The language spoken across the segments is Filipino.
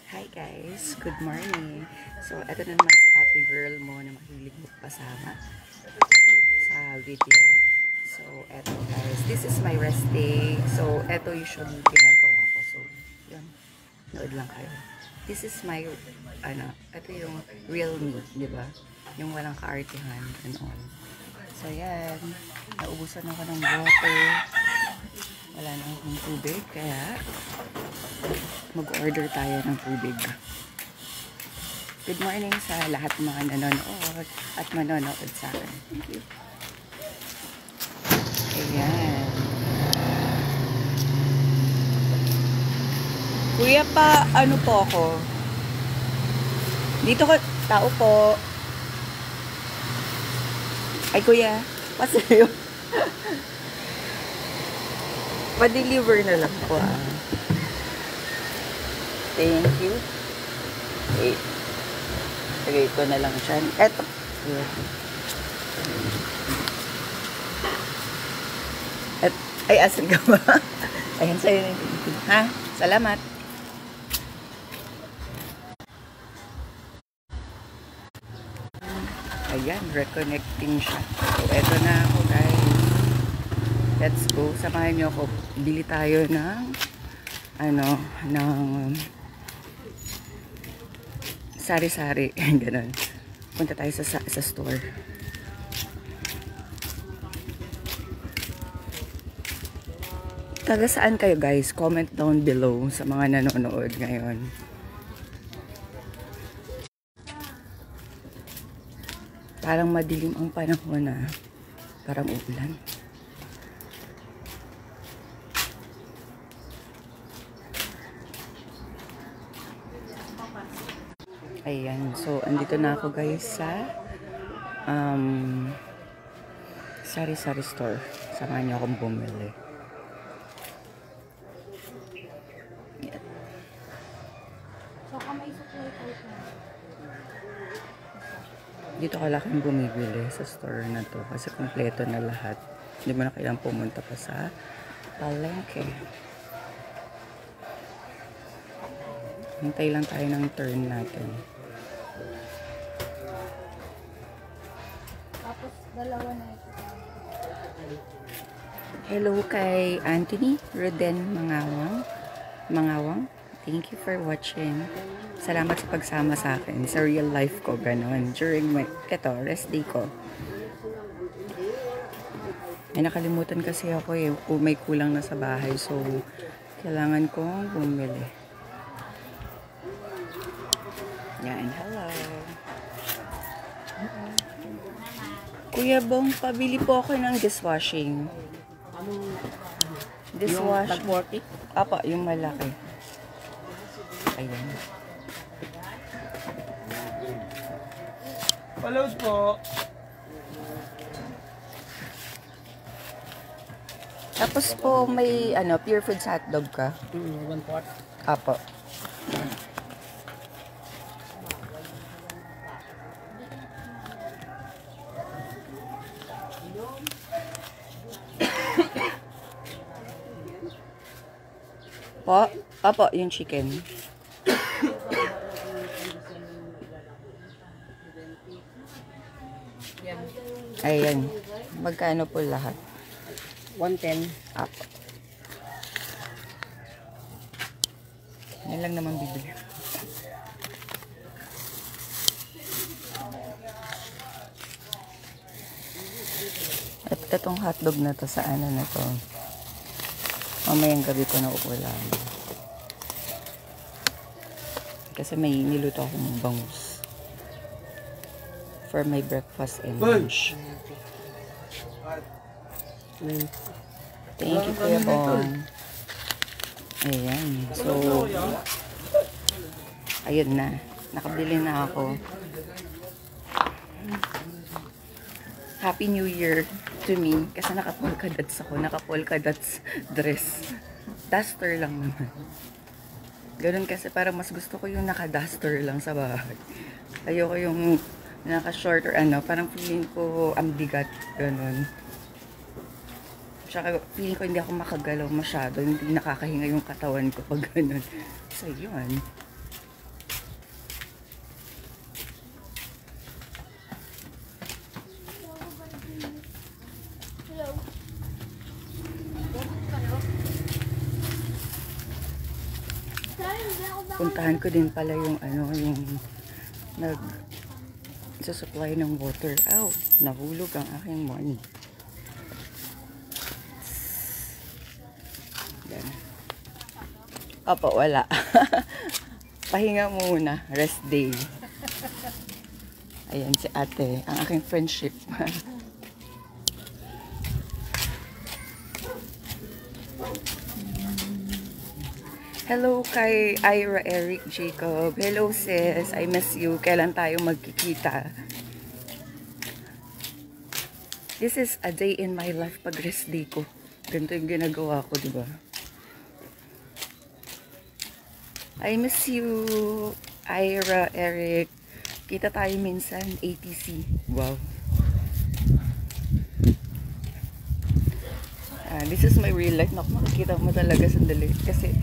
Hi guys, good morning. So, eto na naman si ate girl mo na mahilig magpasama sa video. So, eto guys, this is my rest day. So, eto usually ginagawa ko. So, yun, nood lang kayo. This is my, eto yung real me, di ba? Yung walang kaartihan and all. So, yan, naubusan ako ng water. Wala na akong tubig, kaya mag-order tayo ng tubig. Good morning sa lahat ng mga nanonood at manonood sa akin. Thank you. Ayan. Kuya pa, ano po ako? Dito ko, tao po. Ay kuya, pasayo. Pa-deliver na lang po ah. Thank you. Wait. Lagay ko na lang siya. Eto. Ay, asan ka ba? Ayan, sa'yo na yung ha? Salamat. Ayan, reconnecting siya. So, eto na ako, guys. Let's go. Samahan niyo ako. Bili tayo ng sari-sari. Ganon. Punta tayo sa store. Taga saan kayo guys? Comment down below sa mga nanonood ngayon. Parang madilim ang panahon na. Parang uulan. Ayan, so andito na ako guys sa sari-sari store. Samahan niyo akong bumili. Ayan. Dito ka lang bumibili sa store na to kasi kompleto na lahat. Hindi mo na kailangang pumunta pa sa palengke. Hintay lang tayo ng turn natin. Tapos dalawa na ito. Hello kay Anthony Roden Mangawang. Thank you for watching. Salamat sa pagsama sa akin sa real life ko, ganon. During my, rest day ko. Ay, nakalimutan kasi ako eh. May kulang na sa bahay. So, kailangan kong bumili. Yan, hello. Kuya Bong, pabili po ako ng dishwashing. Dishwash. Yung tag-40? Apa, yung malaki. Ayan. Paload po. Tapos po may Pure Foods hotdog ka. 1/4. Apo. Po, apo, yung chicken. Ayan. Magkano po lahat? 110. Apo. Yan lang naman bibili. At itong hotdog na to sa na to. Mamayang gabi ko na uulam. Kasi may niluto akong bangus. For my breakfast and lunch. Thank you, Kuya Bong. Ayan. So, ayun na. Nakabili na ako. Happy New Year to me. Kasi naka-polka dots ako. Naka-polka dots dress. Duster lang naman. Ganun kasi parang mas gusto ko yung naka-duster lang sa bahay. Ayoko yung naka-short or parang feeling ko ang bigat. Ganun. Tsaka feeling ko hindi ako makagalaw masyado. Hindi nakakahinga yung katawan ko pag ganun. So, yun. puntahan ko din pala yung ano, yung nag supply ng water. Ow, nahulog ang aking money. Yan. Opo, wala. Pahinga muna, rest day. Ayan si ate, ang aking friendship. Hello kay Ira Eric Jacob. Hello sis, I miss you. Kailan tayo magkikita? This is a day in my life pag rest day ko. Ganito yung ginagawa ko, diba? I miss you, Ira Eric. Kita tayo minsan, ATC. Wow. This is my real life. Naku, makikita mo talaga sandali. Kasi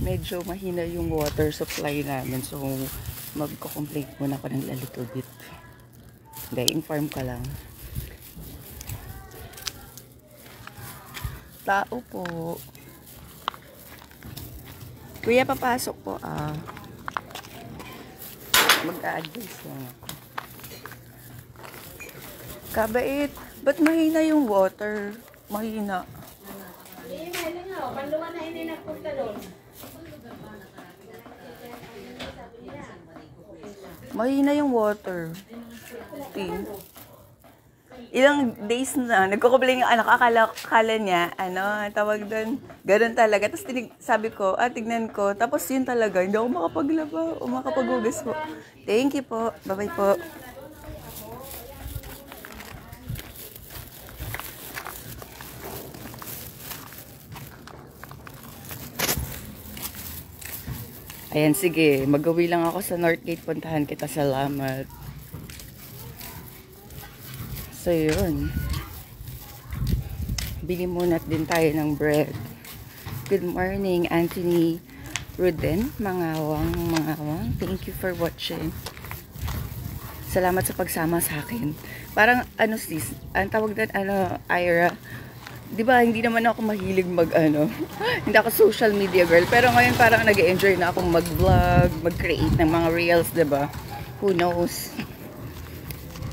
medyo mahina yung water supply namin. So, magko-complain muna ako ng a little bit. Hindi, inform ka lang. Tao po. Kuya, papasok po. Mag-a-advise lang ako. Kabait. Ba't mahina yung water? Mahina. Mahina yung water. Ilang days na, nagko-complain yung anak, akala niya, tawag doon, gano'n talaga. Tapos sabi ko, tignan ko. Tapos yun talaga, hindi ako makapaglaba o makapaghugas po. Thank you po. Bye-bye po. Ayan, sige. Magawi lang ako sa Northgate. Puntahan kita. Salamat. So, yun. Bili muna din tayo ng bread. Good morning, Anthony Ruden. Mangawang. Thank you for watching. Salamat sa pagsama sa akin. Parang, sis, ang tawag doon, Ira, diba, hindi naman ako mahilig hindi ako social media girl. Pero ngayon parang nag-enjoy na akong mag-vlog, mag-create ng mga reels, diba? Who knows?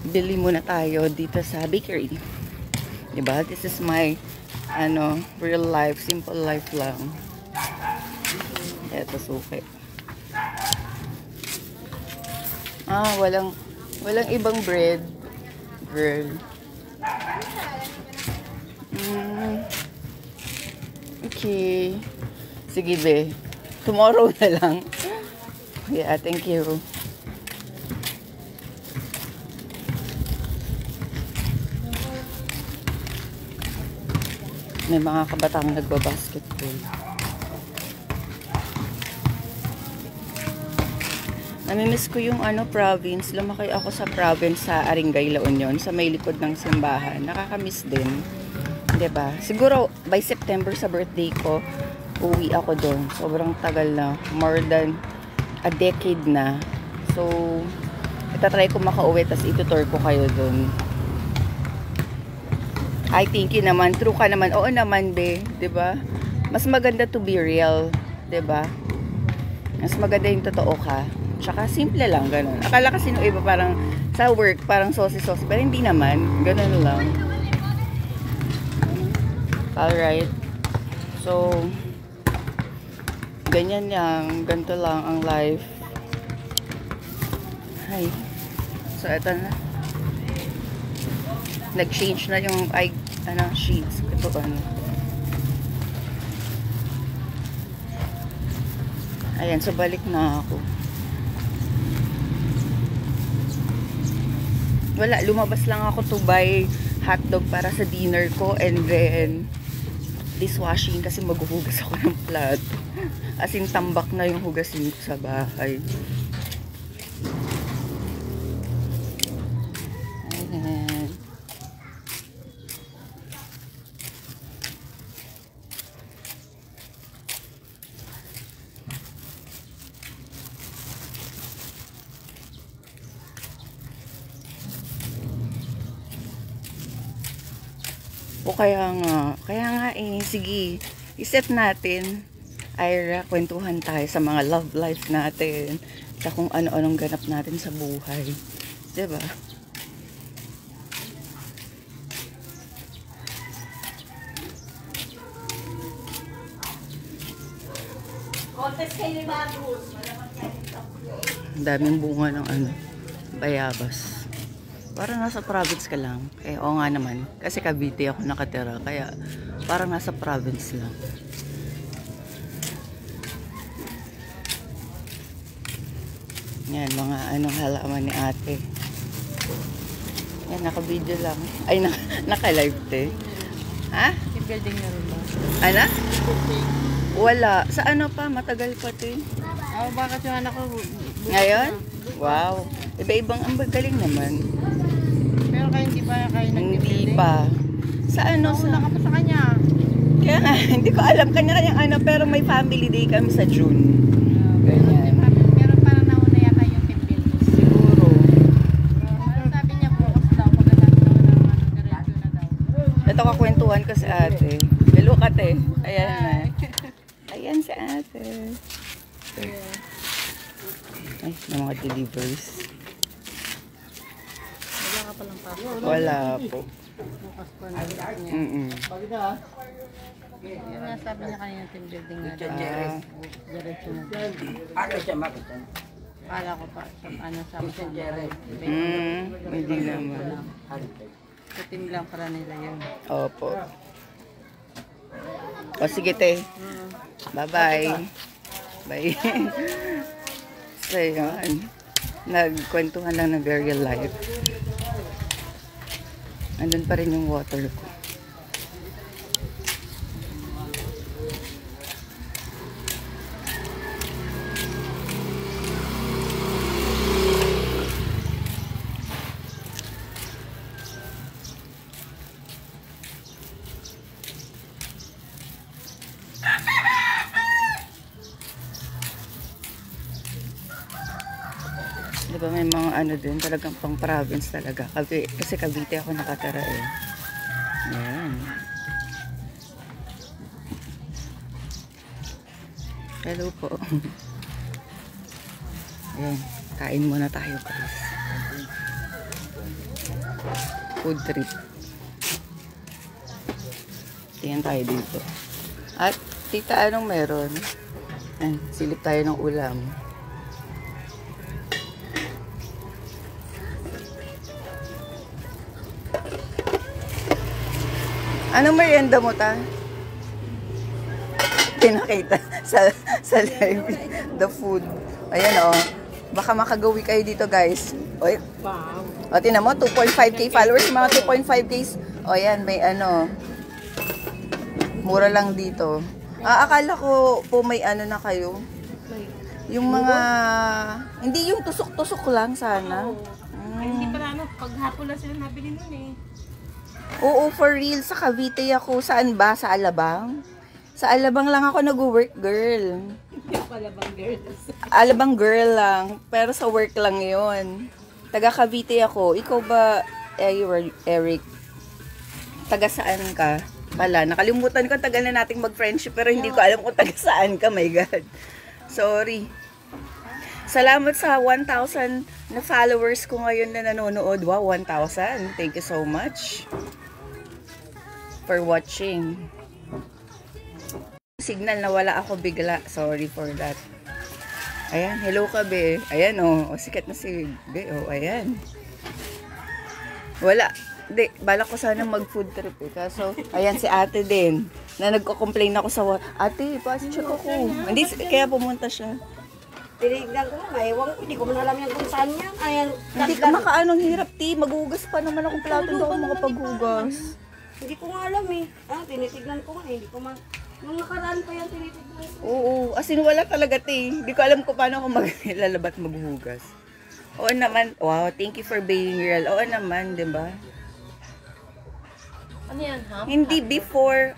Bili muna tayo dito sa bakery. Diba? This is my, real life, simple life lang. Eto, suki. Walang ibang bread. Girl. Okay. Sige, be. Tomorrow na lang. Yeah, thank you. May mga kabataang nagbabasketball. Namimiss ko yung province. Lumaki ako sa province sa Aringay, La Union, sa may likod ng simbahan. Nakakamiss din. Diba? Siguro by September sa birthday ko, uwi ako doon. Sobrang tagal na. More than a decade na. So, itatry ko makauwi, tas itutour ko kayo doon. I think you naman. True ka naman. Oo naman, be. Diba? Mas maganda to be real. Diba? Mas maganda yung totoo ka. Tsaka simple lang, ganun. Akala kasi nung iba parang sa work, parang saucy-saucy. Pero hindi naman. Ganun lang. Alright. So, ganyan lang. Ganito lang ang life. Hi. So, eto na. Nag-change na yung sheets. Ito Ayan, so balik na ako. Wala, lumabas lang ako to buy hotdog para sa dinner ko and then dishwashing kasi maghuhugas ako ng plato. As in, tambak na yung hugasin ko sa bahay. Ayan. O kaya nga sige, iset natin. Ira, kwentuhan tayo sa mga love life natin. Sa kung ano-anong ganap natin sa buhay. Diba? Ang daming bunga ng bayabas. Parang nasa province ka lang. Eh, oo nga naman. Kasi Cavite ako nakatira. Kaya, parang nasa province lang. Yan, mga halaman ni ate. Yan, naka-video lang. Ay, naka-live te. Ha? Yung building na rin ba? Ano? Wala. Sa ano pa? Matagal pa te. Bakit yung anak ko? Ngayon? Wow. Iba-ibang ang galing naman. Pero kayo hindi ba kayo Hindi pa. Sa ano? Nauna ka pa sa kanya. Kaya nga, hindi ko alam kanya-kanyang pero may family day kami sa June. Ganyan. Pero parang nauna yata yung team building. Siguro. Sabi niya bukas daw, pagkatapos daw ng diretso na daw. Ito kakwentuhan ko si ate. Hello ate. Ayan na. Ayan si ate. Ay, may mga deliveries. Wala ka palang pasok. Wala po. Bukas pa na niya. Yung nga sabi niya kanina team building na daw. Diretso na daw. Kala ko pa, sama-sama. Hindi naman. Sa team lang para nila yun. Opo. O sige te. Bye-bye. Bye. So yun. Nagkwentuhan lang ng very real life. Andun pa rin yung water ko. Diba may mga din, talagang pang province talaga. Kasi Cavite ako nakatira eh. Ayan. Hello po. Ayan, kain muna tayo guys. Food trip. Tingnan tayo dito. At tita, anong meron? Ayan, silip tayo ng ulam. Anong merienda mo ta? Pinakita sa live. The food. Ayan o. Baka makagawi kayo dito guys. Oy. O tinan mo, 2.5k followers. Mga 2.5k. O yan, may mura lang dito. Akala ko po may na kayo. Yung mga, hindi yung tusok-tusok lang sana. Hindi pa na paghapon lang sila nabili nun eh. Oo, for real. Sa Cavite ako. Saan ba? Sa Alabang? Sa Alabang lang ako nag-work, girl. Alabang girls. Alabang girl lang. Pero sa work lang yon. Taga Cavite ako. Ikaw ba, Eric? Taga saan ka? Pala, nakalimutan ko. Tagal na nating mag-friendship. Pero hindi ko alam kung taga saan ka. My God. Sorry. Salamat sa 1,000 na followers ko ngayon na nanonood. Wow, 1,000. Thank you so much for watching. Signal na wala ako bigla. Sorry for that. Ayan, hello ka be. Ayan oh, sikat na si be. Oh, ayan. Wala. Di, balak ko sana mag-food trip eh. Kaso, ayan si ate din. Na nagko-complain ako sa ate, pa-check ako. Hindi, kaya pumunta siya. Tinignan ko nga, ewan ko, hindi ko man alam yan kung saan yan. Ayan, Hindi ka makaanong hirap, ti. Maghugas pa naman akong plato doon ako makapaghugas. hindi ko nga alam eh. Tinitignan ko nga, hindi ko man. Nung nakaraan pa yan, tinitignan ko. Oo, as in wala talaga, ti. Hindi ko alam kung paano ako maglalabat maghugas. Oo naman. Wow, thank you for being real. Oo naman, di ba? Ano yan, ha? Hindi before.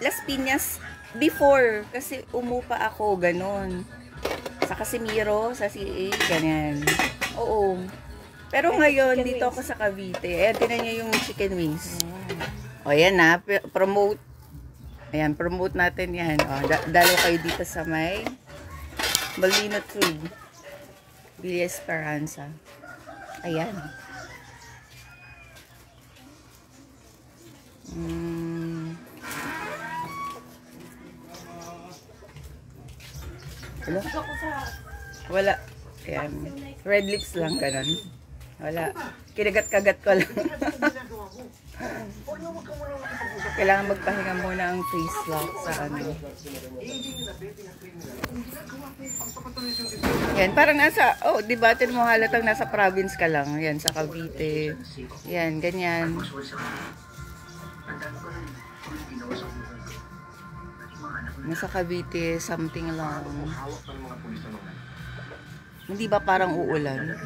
Las Piñas, before. Kasi umupa ako, ganon. Sa Casimiro, sa CA, ganyan. Oo. Pero ngayon, dito ako sa Cavite. Ayan, tinan niyo yung chicken wings. O, ayan na. Promote. Ayan, promote natin yan. O, dalo kayo dito sa may Molino Tree. Villa Esperanza. Ayan. Wala. Wala. Ayan. Red lips lang, ganun. Wala. Kinagat-kagat ko lang. Kailangan magpahinga muna ang face lock sa ano. Yan, parang nasa, oh, di ba, mo halatang nasa province ka lang. Yan, sa Cavite. Yan, ganyan. Nasa Cavite, something lang. Hindi ba parang uulan?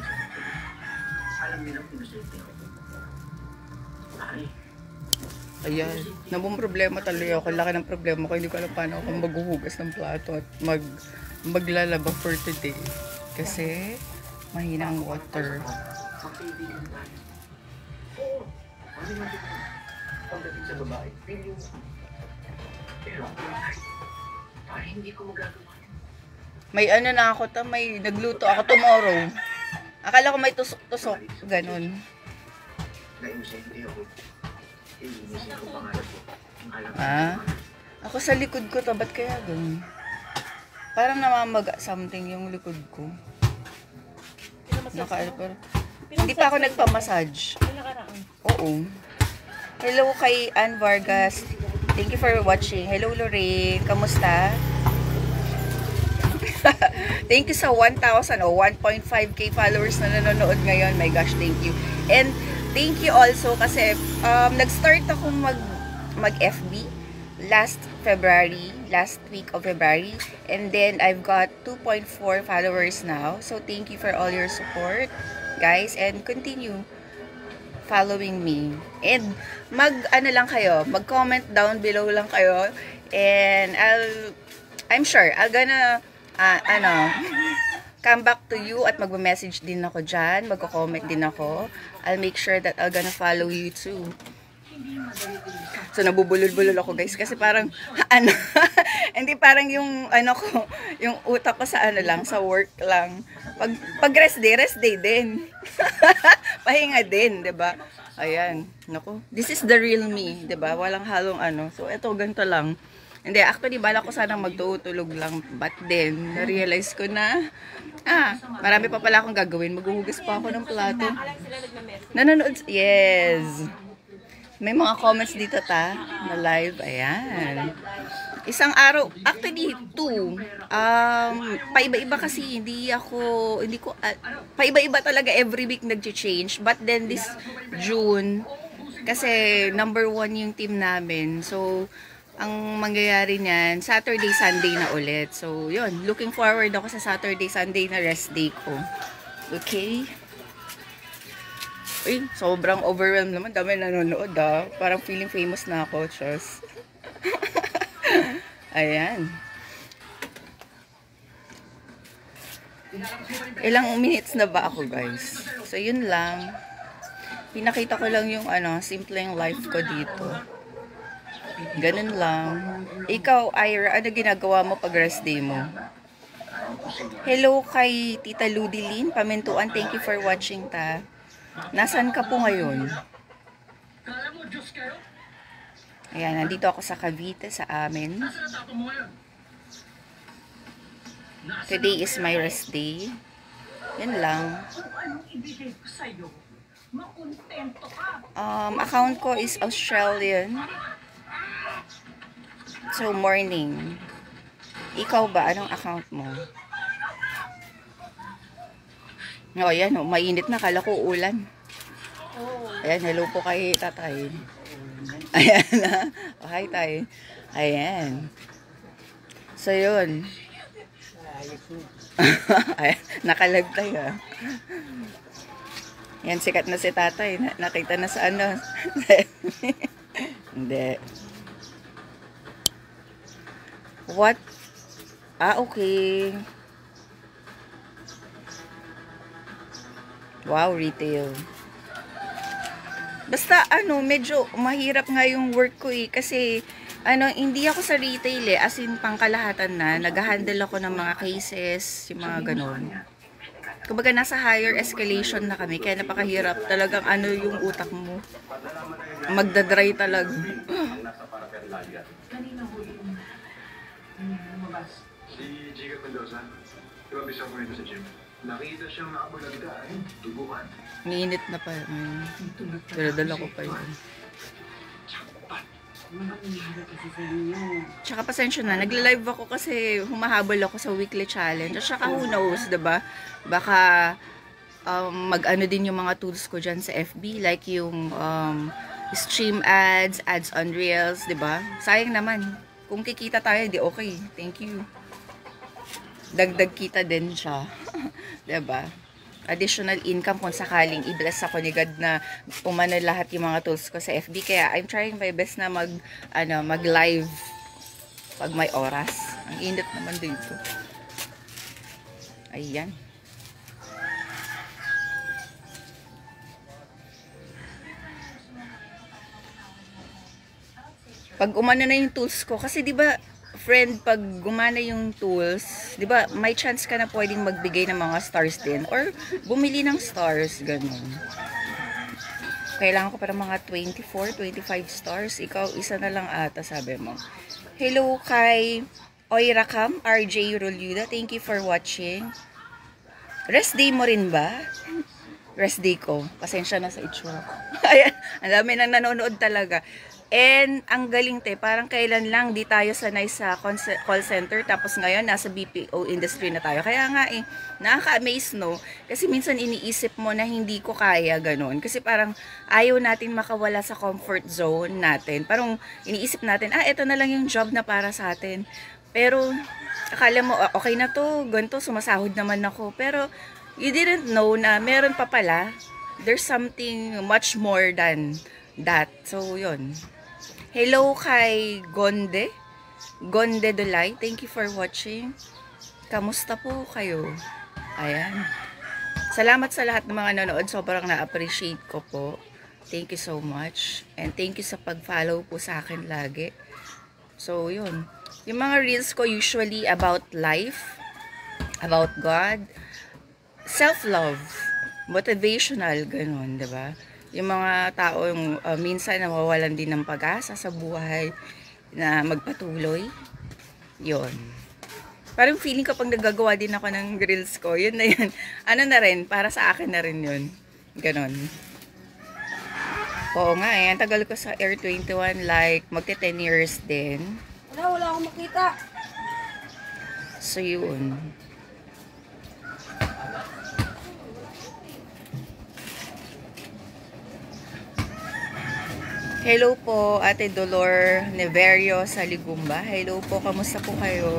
Ayan. Nabong problema talaga ako. Laki ng problema ko. Hindi ko alam paano ako maghuhugas ng plato at maglalaba for today. Kasi mahina ang water. May ano na ako ta, may nagluto ako tomorrow. Akala ko may tusok-tusok. Ganon. Ah, ako sa likod ko to, ba't kaya ganun? Parang namamaga something yung likod ko. Hindi pa ako nagpamassage. Oo. Hello kay Ann Vargas. Thank you for watching. Hello Lorraine. Kamusta? Thank you sa 1,000 o 1.5k followers na nanonood ngayon. My gosh, thank you. And thank you also kasi nag-start akong mag-FB last week of February, and then I've got 2.4 followers now. So thank you for all your support, guys, and continue following me. And ano lang kayo, mag-comment down below lang kayo, and I'm sure I'll gonna come back to you at magme-message din ako dyan, magko-comment din ako. I'll make sure that I'll gonna follow you too. So nabubulol-bulol ako guys kasi parang hindi parang yung ko, yung utak ko sa lang, sa work lang. Pag rest day din. Pahinga din, 'di ba? Ayan, nako. This is the real me, 'di ba? Walang halong So eto ganito lang. Hindi, actually bala ko sanang magtutulog lang, but then na-realize ko na marami pa pala akong gagawin. Maghuhugas pa ako ng plato. Nanonood. Yes. May mga comments dito na live. Ayan. Isang araw, actually 2. Paiba-iba kasi paiba-iba talaga every week nag-change. But then this June, kasi number 1 yung team namin. So, ang mangyayari niyan, Saturday, Sunday na ulit. So, yun. Looking forward ako sa Saturday, Sunday na rest day ko. Okay? Uy, sobrang overwhelmed naman. Dami nanonood Parang feeling famous na ako, Chos. Ayan. Ilang minutes na ba ako, guys? So, yun lang. Pinakita ko lang yung simpleng life ko dito. Ganun lang. Ikaw, Ira, ano ginagawa mo pag rest day mo? Hello kay Tita Ludilyn Pamintuan. Thank you for watching, ta. Nasaan ka po ngayon? Ayan, nandito ako sa Cavite, sa amin. Today is my rest day. Yan lang. Account ko is Australian. So, morning. Ikaw ba? Anong account mo? Ayan, mainit na. Kala ko ulan. Ayan, hello po kay tatay. Ayan, hi tay. Ayan. So, yun. Ayan, nakalive tayo. Yan, sikat na si tatay. Nakita na sa Hindi. What? Okay. Wow, retail. Basta medyo mahirap nga yung work ko kasi Ano, hindi ako sa retail eh, as in pangkalahatan na. Nag-handle ako ng mga cases, yung mga ganon. Kumbaga nasa higher escalation na kami, kaya napakahirap. Talagang ano yung utak mo. Magdadry talaga. Si Jigger Mendoza, ibabisa ko nito sa gym. Nakita siyang nakabulagda ay tubuhan. Mainit na pa. Pero dala ko pa yun. Tsaka pasensya na, nagla-live ako kasi humahabol ako sa weekly challenge. At saka who knows, diba? Baka mag-ano din yung mga tools ko dyan sa FB. Like yung stream ads, ads on Reels, diba? Sayang naman. Kung kikita tayo, di okay. Thank you. Dagdag kita din siya. Diba? Additional income kung sakaling i-bless ako ni God na umano lahat yung mga tools ko sa FB. Kaya I'm trying my best na mag-live pag may oras. Ang init naman dito. Ayan. Pag umano na yung tools ko, kasi 'di ba, friend, pag gumana yung tools, 'di ba, may chance ka na pwedeng magbigay ng mga stars din or bumili ng stars, ganun. Kailangan ko para mga 24, 25 stars. Ikaw, isa na lang ata, sabi mo. Hello kay Oirakam, RJ Roluda. Thank you for watching. Rest day mo rin ba? Rest day ko. Pasensya na sa itsura ko. Ayan, ang dami nang nanonood talaga. And ang galing parang kailan lang di tayo sanay sa call center, tapos ngayon nasa BPO industry na tayo. Kaya nga nakaka-amaze, no? Kasi minsan iniisip mo na hindi ko kaya ganun. Kasi parang ayaw natin makawala sa comfort zone natin. Parang iniisip natin, ito na lang yung job na para sa atin. Pero akala mo, okay na to, ganito, sumasahod naman ako. Pero you didn't know na meron pa pala. There's something much more than that. So, yun. Hello kay Gonde Dolay. Thank you for watching. Kamusta po kayo? Ayan. Salamat sa lahat ng mga nanonood. Sobrang na-appreciate ko po. Thank you so much. And thank you sa pag-follow po sa akin lagi. So, yun. Yung mga reels ko usually about life, about God, self-love, motivational, ganun, diba? Yung mga taong minsan nawawalan din ng pag-asa sa buhay na magpatuloy. Yun. Parang feeling ko pag nagagawa din ako ng reels ko, yun na yun. Ano na rin, para sa akin na rin yun. Ganon. Oo nga ang tagal ko sa Air 21, like magti 10 years din. Wala akong makita. So yun. Hello po, Ate Dolor Neverio sa Ligumba. Hello po, kamusta po kayo?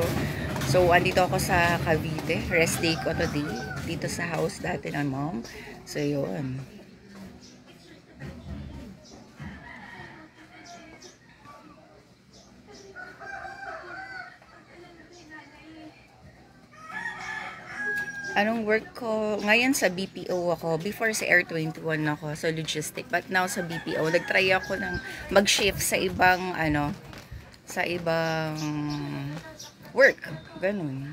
So, andito ako sa Cavite. Rest day ko today. Dito sa house dati ng mom. So, yun. Anong work ko? Ngayon sa BPO ako. Before sa Air 21 ako, sa logistic. But now sa BPO, nagtry ako ng mag-shift sa ibang, sa ibang work. Ganun.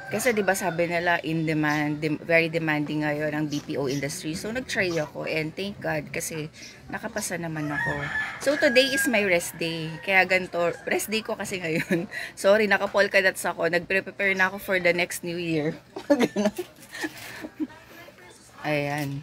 Kasi 'di ba sabi nila in demand, very demanding ngayon ang BPO industry. So nag-try ako and thank God kasi nakapasa naman ako. So today is my rest day. Kaya ganito, rest day ko kasi ngayon. Sorry, naka-polka dots ako. Nagpre-prepare na ako for the next new year. Ayan.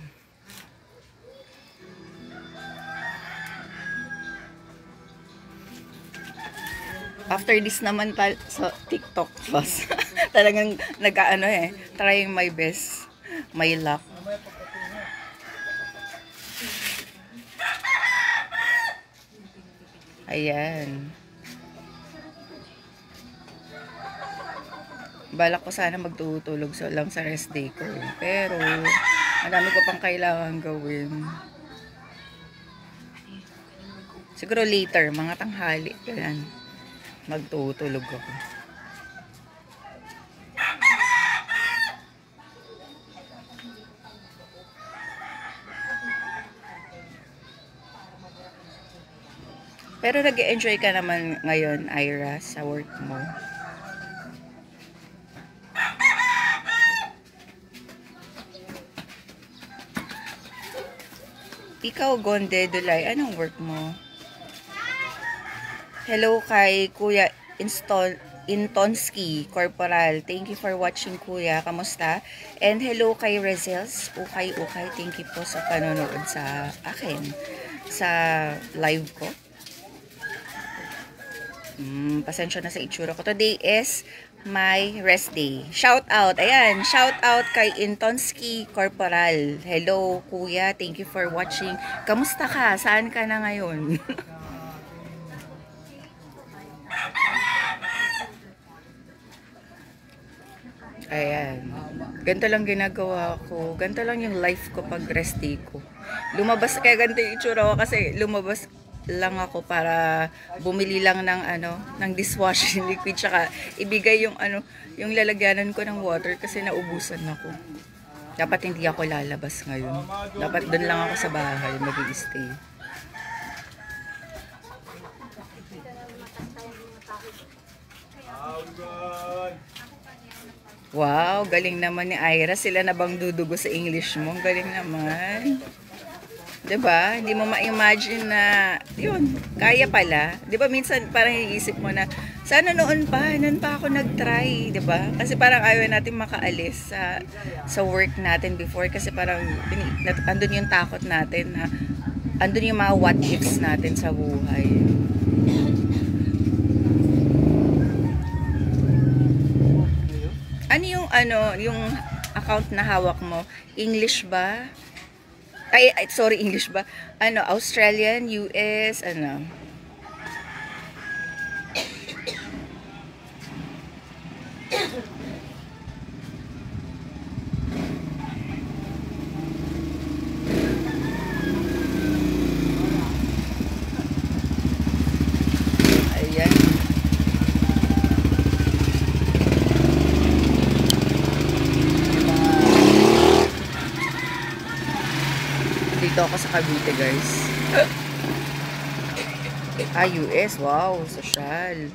After this naman sa TikTok plus. Talagang nag-ano trying my best. My luck. Ayan. Balak ko sana magtutulog lang sa rest day ko. Pero, madami ko pang kailangan gawin. Siguro later, mga tanghali. Ganyan. Magtutulog ako. Pero nag-enjoy ka naman ngayon, Ira, sa work mo. Ikaw, Gonde Dulay, anong work mo? Hello kay Kuya Intonski, Corporal. Thank you for watching, Kuya. Kamusta? And hello kay Rezels. Ukay. Thank you po sa panonood sa akin. Sa live ko. Pasensya na sa itsura ko. Today is my rest day. Shout out. Ayan. Shout out kay Intonski Corporal. Hello, Kuya. Thank you for watching. Kamusta ka? Saan ka na ngayon? Ayan. Ganito lang ginagawa ko. Ganito lang yung life ko pag rest day ko. Lumabas, kaya ganito yung itsura ko kasi lumabas lang ako para bumili lang ng ng dishwashing liquid, tsaka ibigay yung yung lalagyanan ko ng water kasi naubusan ako. Dapat hindi ako lalabas ngayon. Dapat doon lang ako sa bahay mag-i-stay. Wow, galing naman ni Ira. Sila na bang dudugo sa English mo? Galing naman. 'Di ba? Hindi mo ma-imagine na 'yun, kaya pala. 'Di ba minsan parang iisip mo na sana noon pa ako nag-try, 'di ba? Kasi parang ayaw natin makaalis sa work natin before kasi parang andun yung takot natin na andun yung mga what ifs natin sa buhay. Ano yung account na hawak mo? English ba? Sorry, English ba? Australian, US, Ayan. Dito ako sa Cavite, guys. US. Wow, social.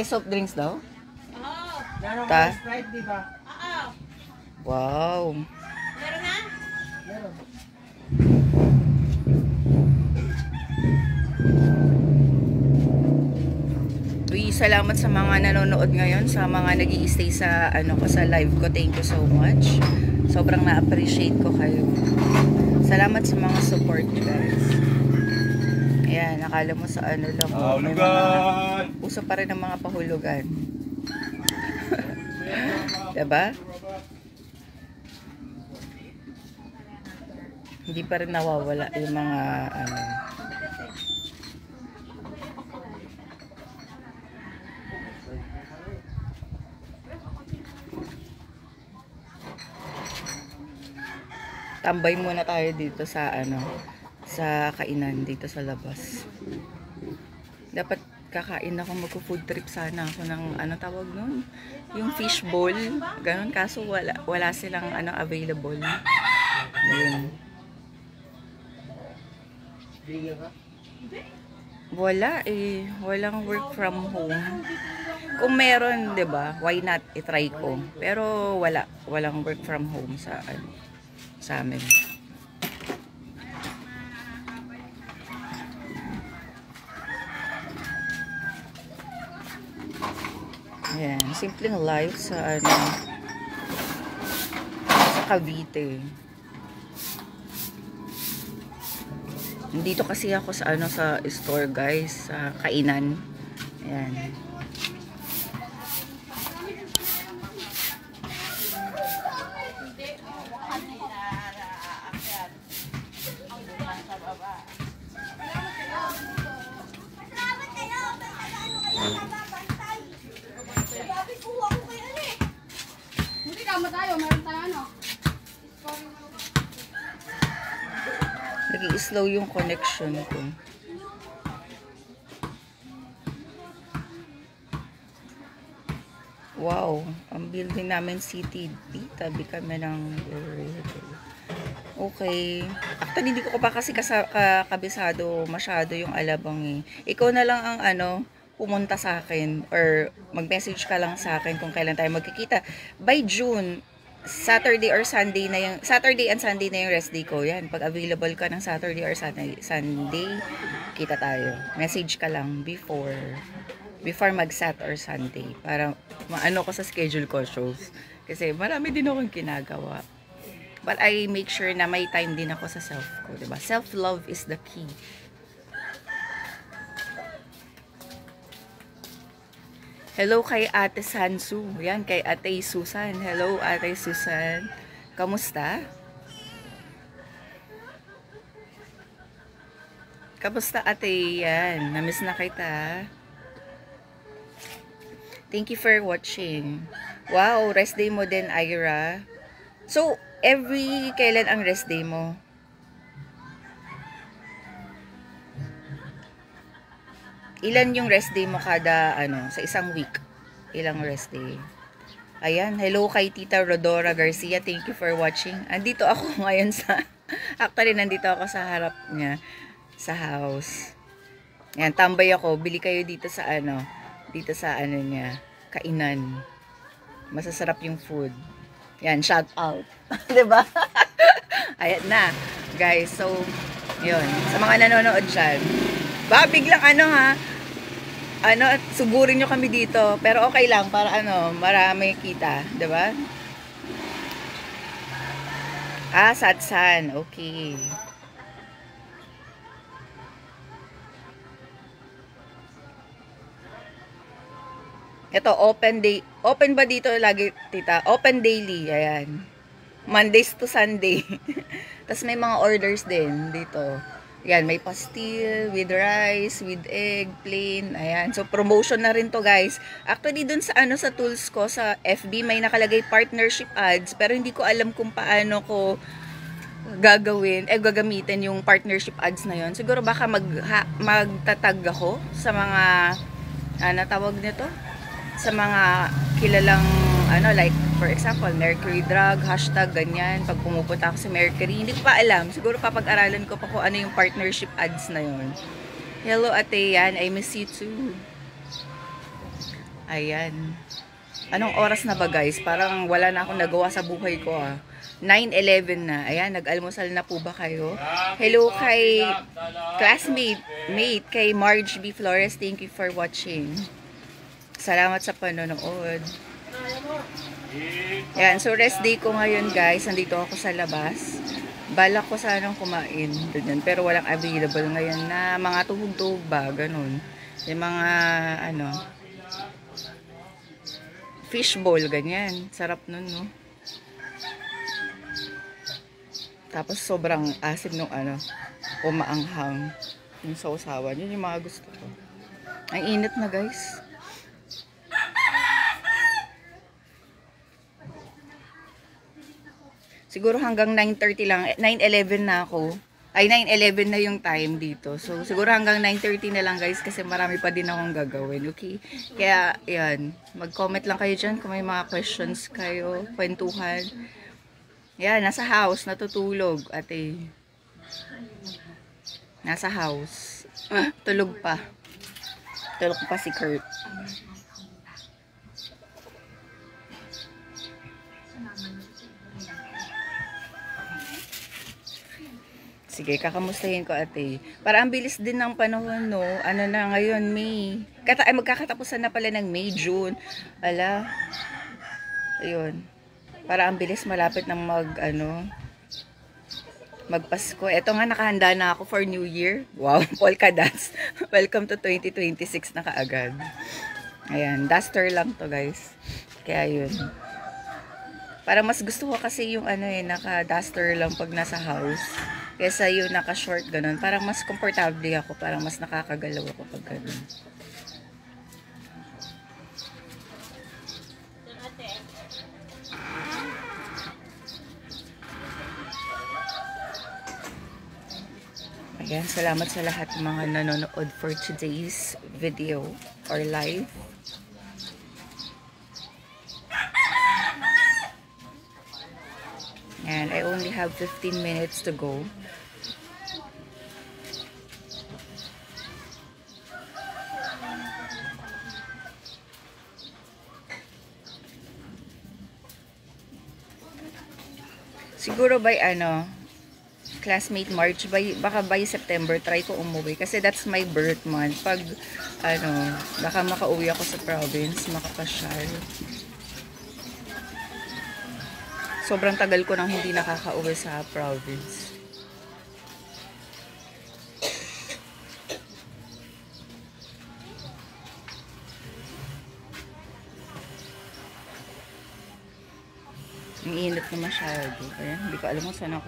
Soft drinks daw? Ta? Wow. Meron na? Uy, salamat sa mga nanonood ngayon, sa mga nag-i-stay sa ko sa live ko. Thank you so much. Sobrang na-appreciate ko kayo. Salamat sa mga support, guys. Ayan, nakala mo sa lang. May mga, uso pa rin ng mga pahulugan. Diba? Hindi pa rin nawawala yung mga tambay muna tayo dito sa sa kainan dito sa labas. Dapat kakain ako, magko-food trip sana ako ng tawag nun, yung fish bowl, ganun, kaso wala silang available. Yun. Wala walang work from home. Kung meron, 'di ba? Why not i-try ko. Pero walang work from home sa amin. Ayan, simpleng life sa Cavite. Dito kasi ako sa sa store, guys, sa kainan. Ayan. Nag-i-slow yung connection ko. Wow, ang building namin city. Tabi kami ng Okay. Actually, hindi ko pa kasi kabisado masyado yung Alabang eh. Ikaw na lang ang pumunta sa akin or mag-message ka lang sa akin kung kailan tayo magkikita. By June, Saturday or Sunday na yung, Saturday and Sunday na yung rest day ko. Yan, pag available ka ng Saturday or Sunday, kita tayo. Message ka lang before mag-Sat or Sunday para maano ko sa schedule ko shows. Kasi marami din akong ginagawa. But I make sure na may time din ako sa self ko, diba? Self-love is the key. Hello kay Ate Sansu. Yan, kay Ate Susan. Hello, Ate Susan. Kamusta? Kamusta, Ate? Yan, namiss na kita. Thank you for watching. Wow, rest day mo din, Ira. So, kailan ang rest day mo? Ilan yung rest day mo kada, sa isang week? Ilang rest day? Ayan, hello kay Tita Rodora Garcia. Thank you for watching. Andito ako ngayon actually, nandito ako sa harap niya, sa house. Ayan, tambay ako. Bili kayo dito sa niya, kainan. Masasarap yung food. Yan, shout out. Diba? Ayan na. Guys, so, yun. Sa mga nanonood dyan, biglang sugurin nyo kami dito. Pero okay lang, para marami kita. Diba? Satsan. Okay. Ito, open day. Open ba dito lagi, tita? Open daily. Ayan. Mondays to Sunday. Tapos may mga orders din dito. Ayan, may pastil, with rice, with egg, plain. Ayan. So, promotion na rin to, guys. Actually, dun sa sa tools ko, sa FB, may nakalagay partnership ads. Pero hindi ko alam kung paano ko gagamitin yung partnership ads na yon. Siguro baka magtatag ako sa mga, tawag nito? Sa mga kilalang like for example Mercury Drug, hashtag ganyan, pag pumupunta ako sa Mercury, hindi ko pa alam, siguro papag-aralan ko pa kung ano yung partnership ads na yon. Hello Ate Yan, I miss you too. Ayan, anong oras na ba guys? Parang wala na akong nagawa sa buhay ko 9:11 na. Ayan, nag-almusal na po ba kayo? Hello kay classmate kay Marge B. Flores, thank you for watching. Salamat sa panonood. Yan, so rest day ko ngayon guys. Nandito ako sa labas. Balak ko sanang kumain ganyan, pero walang available ngayon na mga tuhog-tuhog ba, ganun. Yung mga fishball, ganyan. Sarap nun, no? Tapos sobrang asim nung umaanghang. Yung sausawan. Yun yung mga gusto ko. Ang init na guys. Siguro hanggang 9:30 lang. 9:11 na ako. Ay, 9:11 na yung time dito. So, siguro hanggang 9:30 na lang guys kasi marami pa din akong gagawin. Okay? Kaya, yan. Mag-comment lang kayo dyan kung may mga questions kayo. Kwentuhan. Yan, nasa house. Natutulog. Ate. Nasa house. Tulog pa. Tulog pa si Kurt. Sige, kakamustahin ko ate. Para ang bilis din ng panahon, no? Ano na ngayon, May. Magkakatapusan na pala ng May, June. Ala. Ayun. Para ang bilis, malapit ng magpasko. Eto nga, nakahanda na ako for New Year. Wow, polka dots. Welcome to 2026 na kaagad. Ayan, duster lang to guys. Kaya yun. Para mas gusto ko kasi yung naka-duster lang pag nasa house. Kesa yung naka-short, ganun. Parang mas komportable ako. Parang mas nakakagalaw ako pag ganun. Ayan, salamat sa lahat ng mga nanonood for today's video or live. And I only only have 15 minutes to go. Siguro by classmate March, baka by September try ko umuwi kasi that's my birth month. Pag baka makauwi ako sa province, makapasyal. Sobrang tagal ko nang hindi nakakauwi sa province. Ang init na masyado. Ayan, hindi ko alam kung saan ako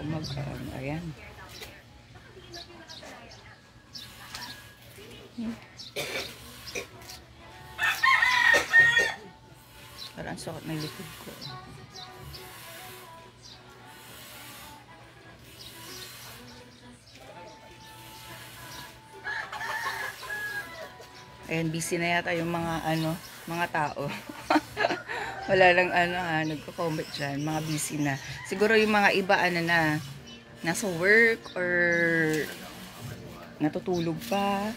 ayan. Parang sakit na likod ko. Ayan, busy na yata yung mga tao. Wala lang nagko-comment dyan, mga busy na. Siguro yung mga iba nasa work or natutulog pa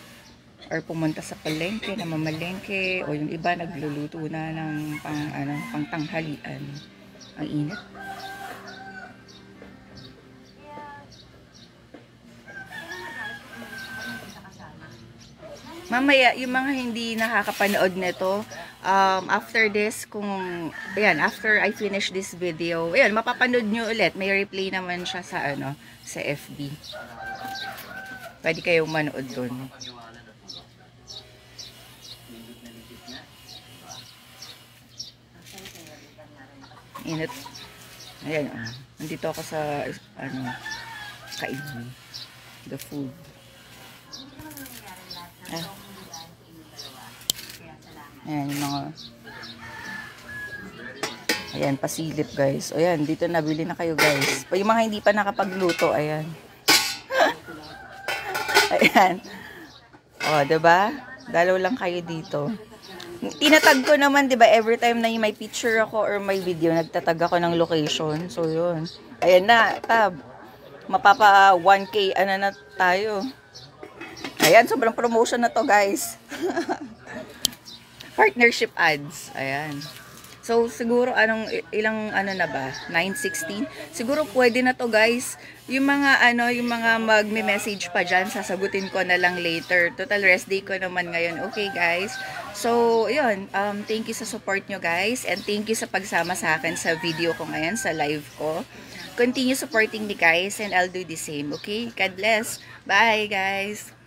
or pumunta sa palengke, namamalengke, o yung iba nagluluto na ng pangtanghalian. Ang init. Mamaya, yung mga hindi nakakapanood nito, after this, after I finish this video, ayan, mapapanood nyo ulit. May replay naman siya sa, sa FB. Pwede kayong manood dun. Init. Ayan, nandito ako sa, kainin. The food. Ayan, yung mga ayan, pasilip guys. Ayan, dito nabili na kayo guys. Yung mga hindi pa nakapagluto, ayan. Ayan. O, diba? Dalaw lang kayo dito. Tinatag ko naman, diba, every time na may picture ako or may video, nagtatag ako ng location. So, yun. Ayan na, tab. Mapapa 1K, na tayo. Ayan, sobrang promotion na to, guys. Partnership ads. Ayan. So, siguro, ilang na ba? 9:16? Siguro, pwede na to, guys. Yung mga, yung mga magme-message pa dyan, sasagutin ko na lang later. Total rest day ko naman ngayon. Okay, guys? So, yun. Thank you sa support nyo, guys. And thank you sa pagsama sa akin sa video ko ngayon, sa live ko. Continue supporting me, guys. And I'll do the same. Okay? God bless. Bye, guys.